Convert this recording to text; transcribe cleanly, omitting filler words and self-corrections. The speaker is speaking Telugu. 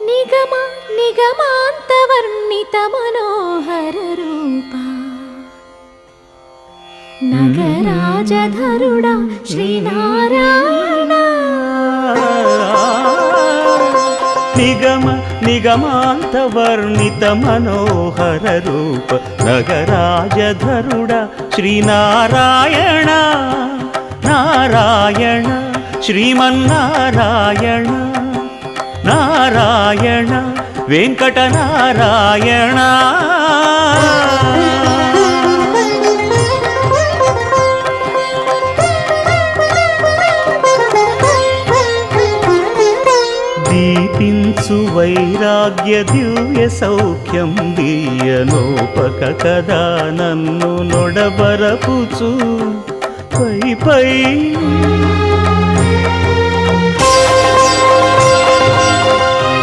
నిగమ నిగమాంతవర్ణిత మనోహర రూపా నగరాజధరుడా శ్రీనారాయణ. నిగమ నిగమాంతవర్ణిత మనోహర రూప నగరాజధరుడా శ్రీనారాయణ. నారాయణ శ్రీమన్నారాయణ నారాయణ వెంకటనారాయణ. దీపించు వైరాగ్య దివ్య సౌఖ్యం దీయనోపక కదా నన్ను నొడబరపుచు పై పై